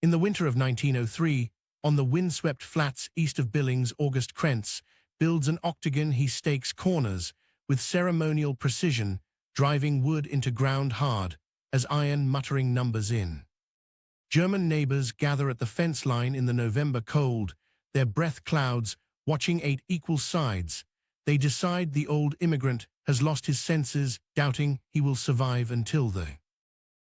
In the winter of 1903, on the windswept flats east of Billings, August Krentz builds an octagon. He stakes corners with ceremonial precision, driving wood into ground hard as iron, muttering numbers in. German neighbors gather at the fence line in the November cold, their breath clouds, watching 8 equal sides. They decide the old immigrant has lost his senses, doubting he will survive until the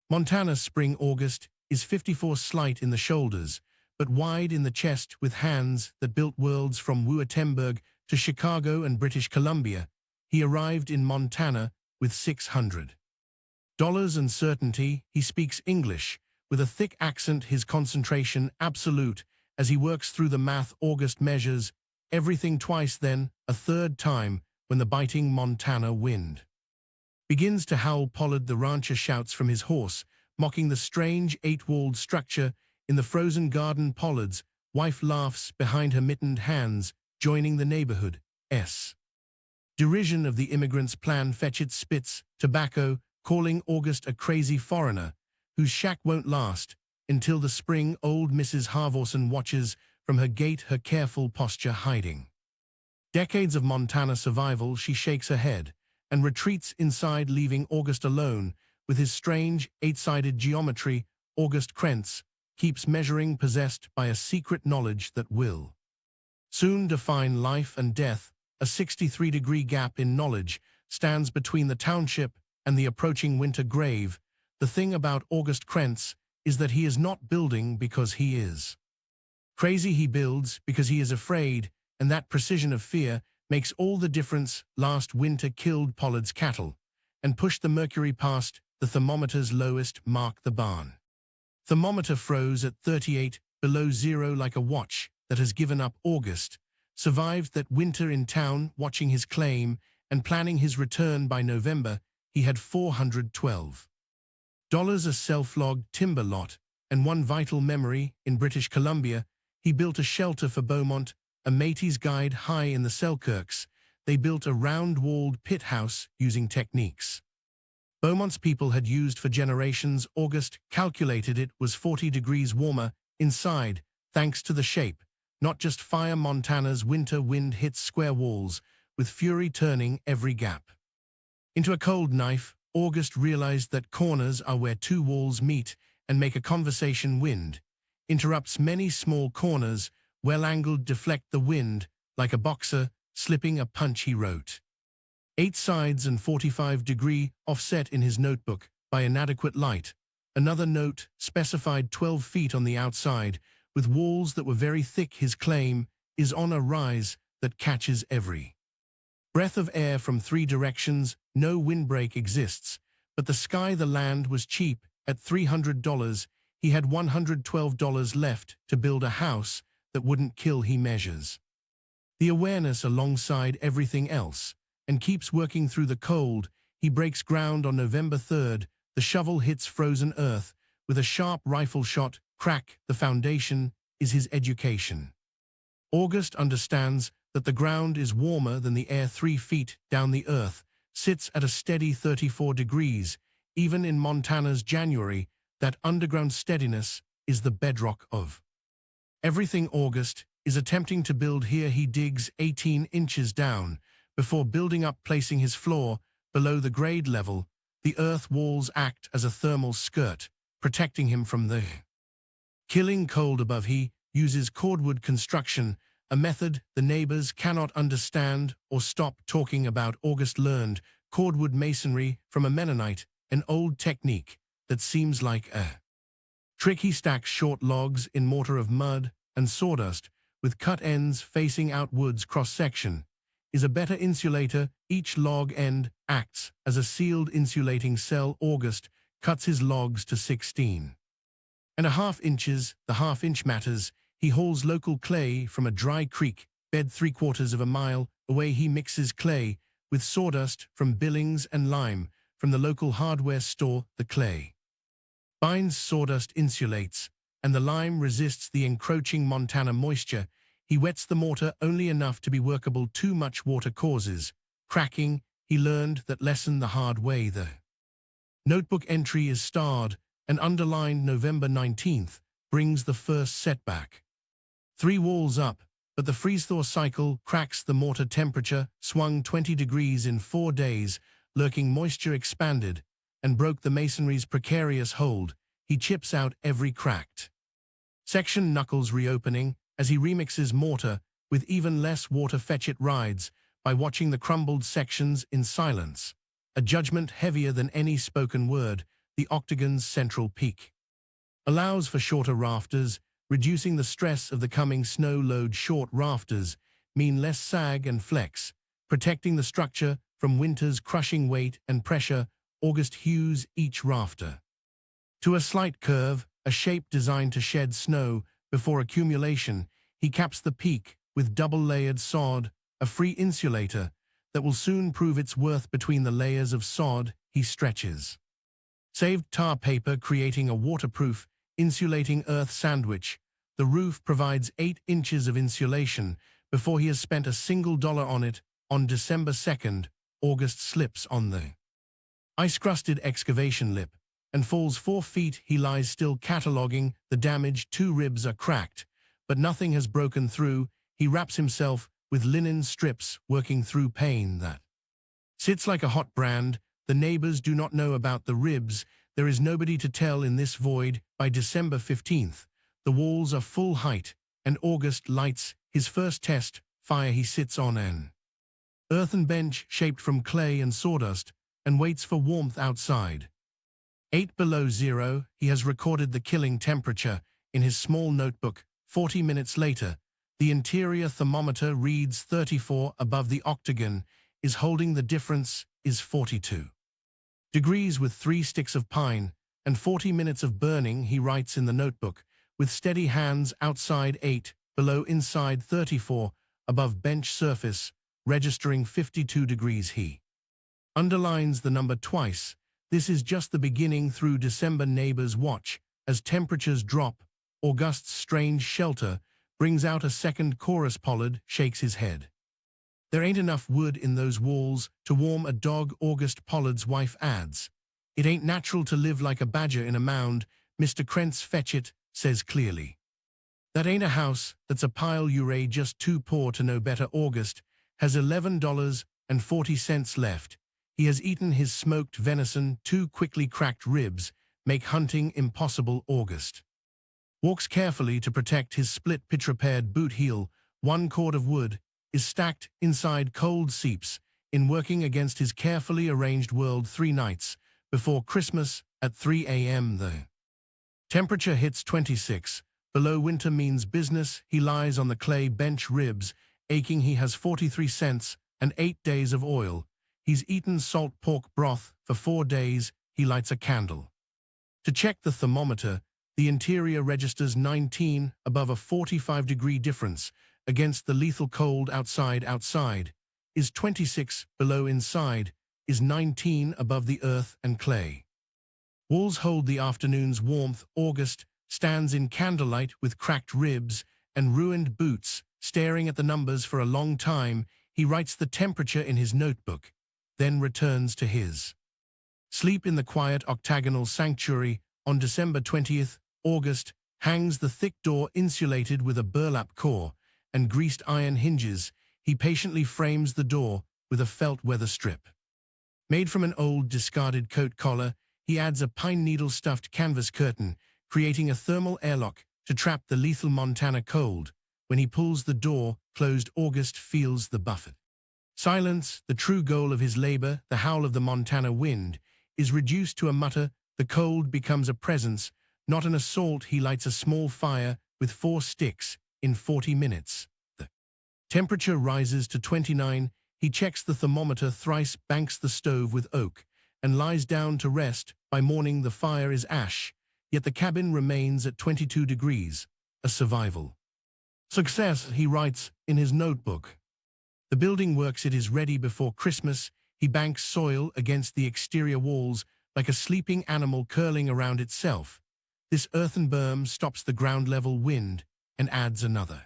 Montana spring. August is 54, slight in the shoulders, but wide in the chest, with hands that built worlds from Wittenberg to Chicago and British Columbia. He arrived in Montana with $600 and certainty. He speaks English with a thick accent, his concentration absolute as he works through the math. August measures everything twice, then a third time when the biting Montana wind begins to howl. Pollard the rancher shouts from his horse, mocking the strange 8-walled structure in the frozen garden. Pollard's wife laughs behind her mittened hands, joining the neighborhood's derision of the immigrants' plan. Fetchit spits tobacco, calling August a crazy foreigner whose shack won't last until the spring. Old Mrs. Halvorsen watches from her gate, her careful posture hiding decades of Montana survival. She shakes her head and retreats inside, leaving August alone with his strange 8-sided geometry. August Krentz keeps measuring, possessed by a secret knowledge that will soon define life and death. A 63-degree gap in knowledge stands between the township and the approaching winter grave. The thing about August Krentz is that he is not building because he is crazy. He builds because he is afraid, and that precision of fear makes all the difference. Last winter killed Pollard's cattle and pushed the mercury past the thermometer's lowest mark. The barn thermometer froze at 38 below zero, like a watch that has given up. August survived that winter in town, watching his claim and planning his return. By November, he had $412 a self-logged timber lot, and one vital memory. In British Columbia, he built a shelter for Beaumont, a Métis guide. High in the Selkirks, they built a round-walled pit house using techniques Beaumont's people had used for generations. August calculated it was 40 degrees warmer inside, thanks to the shape, not just fire. Montana's winter wind hits square walls, with fury turning every gap into a cold knife. August realized that corners are where 2 walls meet and make a conversation. Wind interrupts many small corners, well-angled, deflect the wind like a boxer slipping a punch. He wrote 8 sides and 45-degree offset in his notebook by inadequate light. Another note specified 12 feet on the outside, with walls that were very thick. His claim is on a rise that catches every breath of air from 3 directions. No windbreak exists, but the sky, the land, was cheap. At $300, he had $112 left to build a house that wouldn't kill. He measures the awareness alongside everything else and keeps working through the cold. He breaks ground on November 3rd. The shovel hits frozen earth with a sharp rifle shot. Crack. The foundation is his education. August understands that the ground is warmer than the air. 3 feet down, the earth sits at a steady 34 degrees. Even in Montana's January, that underground steadiness is the bedrock of everything August is attempting to build here. He digs 18 inches down before building up, placing his floor below the grade level. The earth walls act as a thermal skirt, protecting him from the killing cold above. He uses cordwood construction, a method the neighbors cannot understand or stop talking about. August learned cordwood masonry from a Mennonite, an old technique that seems like a trick. He stacks short logs in mortar of mud and sawdust with cut ends facing out. Wood's cross-section is a better insulator. Each log end acts as a sealed insulating cell. August cuts his logs to 16.5 inches. The half-inch matters. He hauls local clay from a dry creek bed 3/4 of a mile away. He mixes clay with sawdust from Billings and lime from the local hardware store. The clay binds, sawdust insulates, and the lime resists the encroaching Montana moisture. He wets the mortar only enough to be workable. Too much water causes cracking. He learned that lesson the hard way. The notebook entry is starred and underlined November 19th. brings the first setback. 3 walls up, but the freeze-thaw cycle cracks the mortar temperature, swung 20 degrees in 4 days, lurking moisture expanded, and broke the masonry's precarious hold. He chips out every cracked section, knuckles reopening as he remixes mortar with even less water. Fetch it rides by watching the crumbled sections in silence. A judgment heavier than any spoken word. The octagon's central peak allows for shorter rafters, reducing the stress of the coming snow load. Short rafters mean less sag and flex, protecting the structure from winter's crushing weight and pressure. August hews each rafter to a slight curve, a shape designed to shed snow before accumulation. He caps the peak with double-layered sod, a free insulator that will soon prove its worth. Between the layers of sod, he stretches saved tar paper, creating a waterproof, insulating earth sandwich. The roof provides 8 inches of insulation before he has spent a single dollar on it. On December 2nd, August slips on the ice-crusted excavation lip and falls 4 feet. He lies still, cataloging the damage. 2 ribs are cracked, but nothing has broken through. He wraps himself with linen strips, working through pain that sits like a hot brand. The neighbors do not know about the ribs. There is nobody to tell in this void. By December 15th, the walls are full height, and August lights his first test fire. He sits on an earthen bench shaped from clay and sawdust and waits for warmth outside. 8 below zero, he has recorded the killing temperature in his small notebook. 40 minutes later, the interior thermometer reads 34 above the octagon. Is holding the difference is 42 degrees with 3 sticks of pine and 40 minutes of burning. He writes in the notebook with steady hands. Outside 8 below, inside 34 above, bench surface registering 52 degrees. He underlines the number twice. This is just the beginning. Through December, neighbors watch as temperatures drop. August's strange shelter brings out a second chorus. Pollard shakes his head. There ain't enough wood in those walls to warm a dog. August, Pollard's wife, adds, it ain't natural to live like a badger in a mound. Mr. Krentz, fetch it, says clearly. That ain't a house, that's a pile. You're just too poor to know better. August has $11.40 left. He has eaten his smoked venison. 2 quickly cracked ribs make hunting impossible. August walks carefully to protect his split pitch-repaired boot heel. 1 cord of wood is stacked inside cold seeps in working against his carefully arranged world. 3 nights before Christmas at 3 a.m. the temperature hits 26 below. Winter means business. He lies on the clay bench, ribs aching. He has 43 cents and 8 days of oil. He's eaten salt pork broth for 4 days. He lights a candle to check the thermometer. The interior registers 19 above, a 45-degree difference against the lethal cold outside. Outside is 26 below, inside is 19 above. The earth and clay walls hold the afternoon's warmth. August stands in candlelight with cracked ribs and ruined boots, staring at the numbers for a long time. He writes the temperature in his notebook, then returns to his sleep in the quiet octagonal sanctuary. On December 20th, August hangs the thick door, insulated with a burlap core and greased iron hinges. He patiently frames the door with a felt weather strip made from an old discarded coat collar. He adds a pine needle stuffed canvas curtain, creating a thermal airlock to trap the lethal Montana cold. When he pulls the door closed, August feels the buffet silence. The true goal of his labor, the howl of the Montana wind, is reduced to a mutter. The cold becomes a presence, not an assault. He lights a small fire with 4 sticks. In 40 minutes, the temperature rises to 29. He checks the thermometer thrice, banks the stove with oak, and lies down to rest. By morning, the fire is ash, yet the cabin remains at 22 degrees. A survival success, he writes in his notebook. The building works. It is ready before Christmas. He banks soil against the exterior walls like a sleeping animal curling around itself. This earthen berm stops the ground-level wind and adds another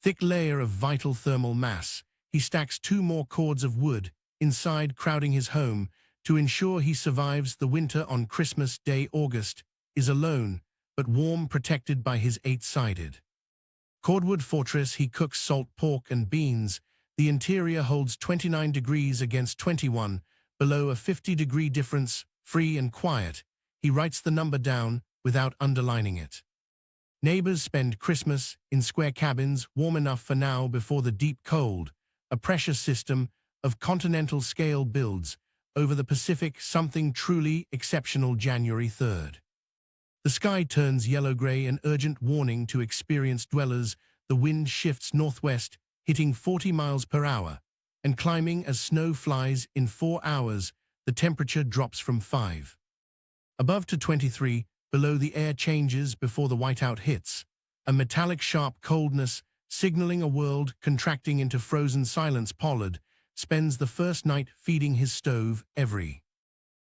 thick layer of vital thermal mass. He stacks 2 more cords of wood inside, crowding his home to ensure he survives the winter. On Christmas Day, August is alone, but warm, protected by his eight-sided cordwood fortress. He cooks salt pork and beans. The interior holds 29 degrees against 21, below a 50-degree difference, free and quiet. He writes the number down without underlining it. Neighbors spend Christmas in square cabins, warm enough for now before the deep cold. A pressure system of continental scale builds over the Pacific, something truly exceptional. January 3rd. The sky turns yellow-gray, an urgent warning to experienced dwellers. The wind shifts northwest, hitting 40 miles per hour, and climbing as snow flies. In 4 hours, the temperature drops from 5 above to 23 below. The air changes before the whiteout hits, a metallic sharp coldness signaling a world contracting into frozen silence. Pollard spends the first night feeding his stove every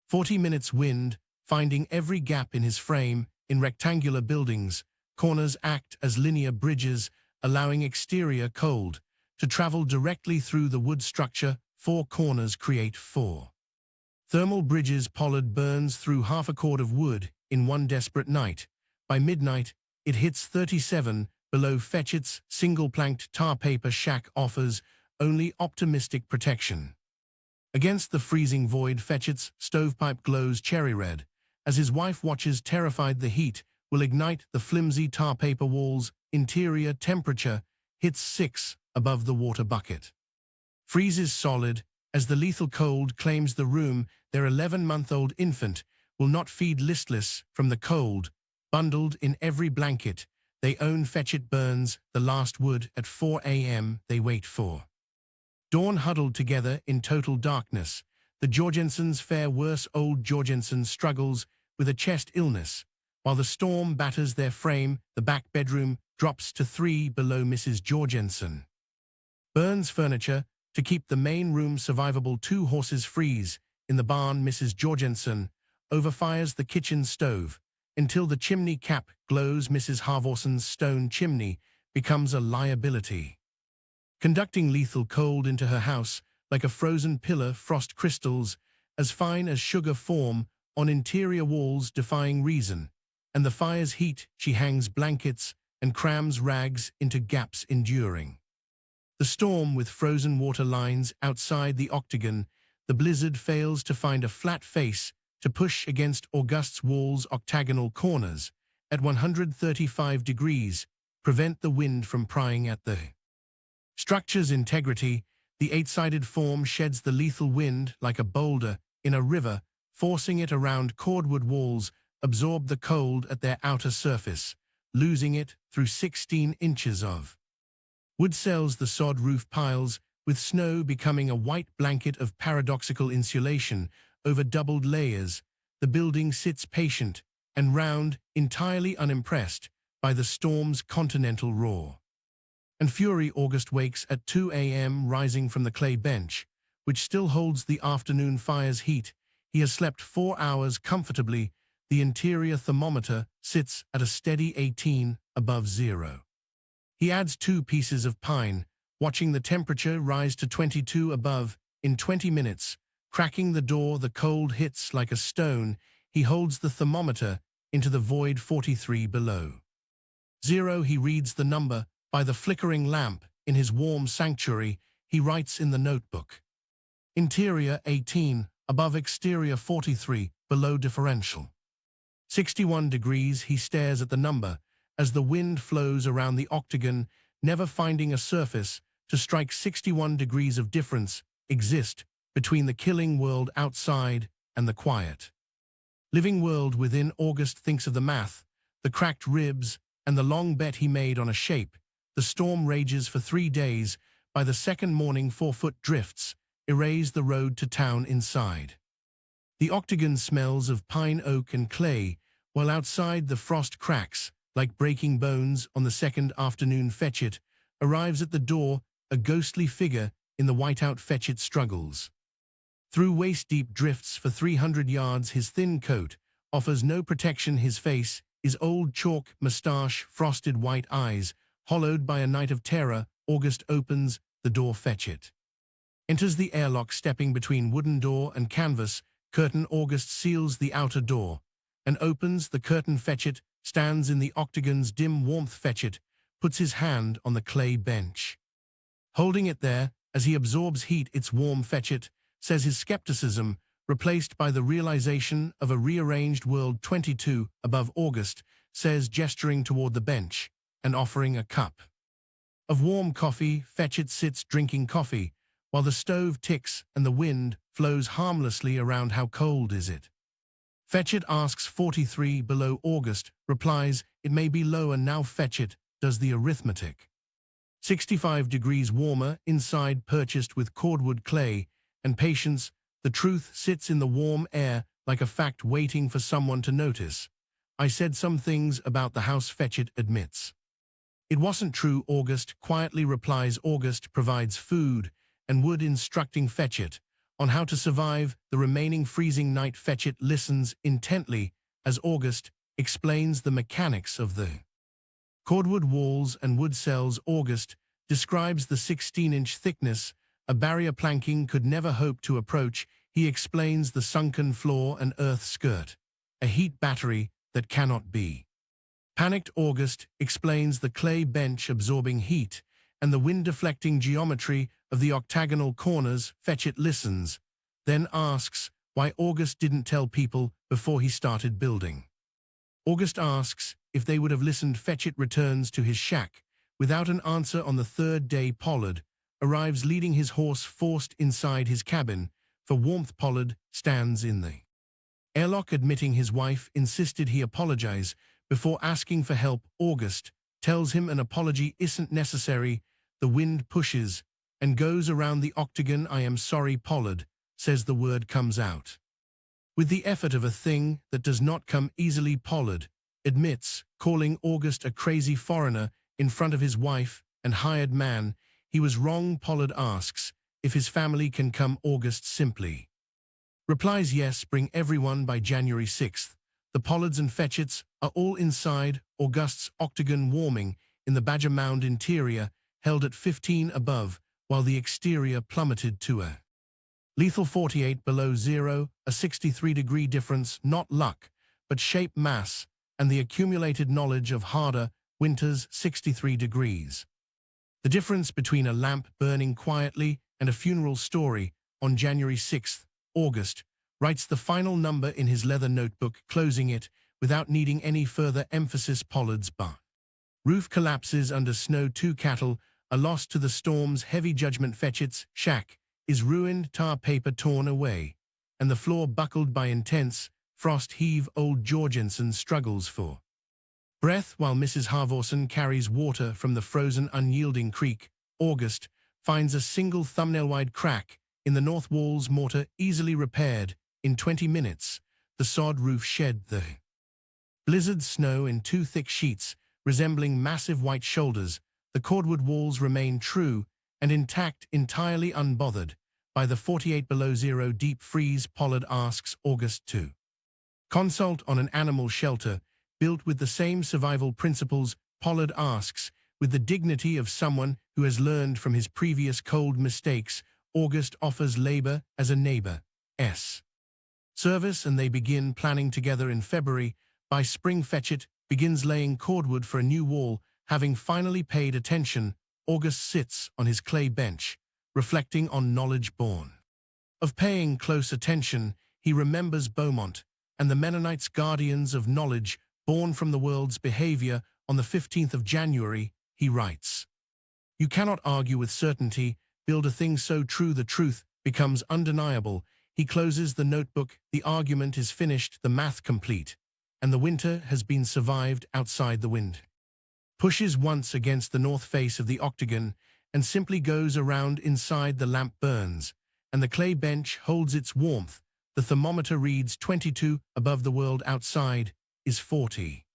40 minutes. Wind finding every gap in his frame. In rectangular buildings, corners act as linear bridges, allowing exterior cold to travel directly through the wood structure. 4 corners create 4 thermal bridges. Pollard burns through half a cord of wood in one desperate night. By midnight, it hits 37 below. Fetchett's single-planked tar paper shack offers only optimistic protection against the freezing void. Fetchett's stovepipe glows cherry red as his wife watches, terrified the heat will ignite the flimsy tar paper walls. Interior temperature hits 6 above. The water bucket freezes solid as the lethal cold claims the room. Their 11-month-old infant will not feed, listless from the cold, bundled in every blanket they own. Fetchett burns the last wood at 4 a.m. They wait for dawn, huddled together in total darkness. The Jorgensens fare worse. Old Jorgensen struggles with a chest illness, while the storm batters their frame. The back bedroom drops to 3 below. Mrs. Jorgensen burns furniture to keep the main room survivable. 2 horses freeze in the barn. Mrs. Jorgensen overfires the kitchen stove until the chimney cap glows. Mrs. Halvorson's stone chimney becomes a liability, conducting lethal cold into her house like a frozen pillar. Frost crystals as fine as sugar form on interior walls, defying reason and the fire's heat. She hangs blankets and crams rags into gaps, enduring the storm with frozen water lines outside the octagon. The blizzard fails to find a flat face to push against August's walls. Octagonal corners at 135 degrees prevent the wind from prying at the structure's integrity. The 8-sided form sheds the lethal wind like a boulder in a river, forcing it around cordwood walls, absorb the cold at their outer surface, losing it through 16 inches of wood cells. The sod roof piles, with snow becoming a white blanket of paradoxical insulation over doubled layers. The building sits patient and round, entirely unimpressed by the storm's continental roar and fury. August wakes at 2 a.m., rising from the clay bench, which still holds the afternoon fire's heat. He has slept 4 hours comfortably. The interior thermometer sits at a steady 18 above zero. He adds 2 pieces of pine, watching the temperature rise to 22 above. In 20 minutes, cracking the door, the cold hits like a stone. He holds the thermometer into the void. 43 below zero. He reads the number by the flickering lamp in his warm sanctuary. He writes in the notebook. Interior 18 above, exterior 43 below, differential 61 degrees. He stares at the number as the wind flows around the octagon, never finding a surface to strike. 61 degrees of difference exist between the killing world outside and the quiet living world within. August thinks of the math, the cracked ribs, and the long bet he made on a shape. The storm rages for 3 days. By the second morning, 4-foot drifts erase the road to town. Inside, the octagon smells of pine, oak, and clay, while outside the frost cracks like breaking bones. On the second afternoon, Fetchett arrives at the door, a ghostly figure in the whiteout. Fetchett struggles through waist-deep drifts for 300 yards. His thin coat offers no protection. His face is old chalk, mustache, frosted white eyes, hollowed by a night of terror. August opens the door. Fetchett enters the airlock, stepping between wooden door and canvas curtain. August seals the outer door and opens the curtain. Fetchett stands in the octagon's dim warmth. Fetchit puts his hand on the clay bench. Holding it there, as he absorbs heat, it's warm. Fetchit says, his skepticism replaced by the realization of a rearranged world. 22 above. August says, gesturing toward the bench and offering a cup of warm coffee. Fetchit sits drinking coffee while the stove ticks and the wind flows harmlessly around. How cold is it? Fetchit asks. 43 below. August replies, it may be lower now. Fetchit does the arithmetic. 65 degrees warmer inside, purchased with cordwood clay and patience. The truth sits in the warm air like a fact waiting for someone to notice. I said some things about the house. Fetchit admits it wasn't true. August quietly replies. August provides food and wood, instructing Fetchit on how to survive the remaining freezing night. Fetchit listens intently as August explains the mechanics of the cordwood walls and wood cells. August describes the 16-inch thickness a barrier planking could never hope to approach. He explains the sunken floor and earth skirt, a heat battery that cannot be. Panicked August explains the clay bench absorbing heat and the wind-deflecting geometry of the octagonal corners. Fetchit listens, then asks why August didn't tell people before he started building. August asks if they would have listened. Fetchit returns to his shack without an answer. On the third day, Pollard arrives leading his horse, forced inside his cabin for warmth. Pollard stands in the airlock, admitting his wife insisted he apologize before asking for help. August tells him an apology isn't necessary. The wind pushes and goes around the octagon. I am sorry. Pollard says the word comes out with the effort of a thing that does not come easily. Pollard admits calling August a crazy foreigner in front of his wife and hired man. He was wrong. Pollard asks if his family can come. August simply replies yes, bring everyone by January 6th. The Pollards and Fetchits are all inside August's octagon, warming in the Badger Mound interior, held at 15 above, while the exterior plummeted to a lethal 48 below zero, a 63-degree difference, not luck, but shape, mass, and the accumulated knowledge of harder winters. 63 degrees. The difference between a lamp burning quietly and a funeral story. On January 6th, August writes the final number in his leather notebook, closing it without needing any further emphasis. Pollard's barn roof collapses under snow. 2 cattle are lost to the storm's heavy judgment. Fetchit's shack is ruined, tar paper torn away, and the floor buckled by intense frost heave. Old Jorgensen struggles for breath while Mrs. Halvorsen carries water from the frozen, unyielding creek. August finds a single thumbnail-wide crack in the north wall's mortar, easily repaired in 20 minutes. The sod roof shed the blizzard snow in 2 thick sheets resembling massive white shoulders. The cordwood walls remain true and intact, entirely unbothered by the 48 below zero deep freeze. Pollard asks August to consult on an animal shelter built with the same survival principles. Pollard asks with the dignity of someone who has learned from his previous cold mistakes. August offers labor as a neighbor's service, and they begin planning together in February. By spring, Fetchit begins laying cordwood for a new wall. Having finally paid attention, August sits on his clay bench, reflecting on knowledge born of paying close attention. He remembers Beaumont and the Mennonites, guardians of knowledge born from the world's behavior. On the 15th of January, he writes, "You cannot argue with certainty, build a thing so true the truth becomes undeniable." He closes the notebook. The argument is finished, the math complete, and the winter has been survived. Outside, the wind pushes once against the north face of the octagon and simply goes around. Inside, the lamp burns, and the clay bench holds its warmth. The thermometer reads 22 above. The world outside is 40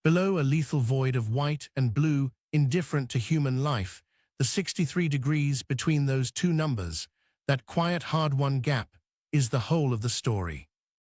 below, a lethal void of white and blue, indifferent to human life. The 63 degrees between those two numbers, that quiet, hard-won gap, is the whole of the story.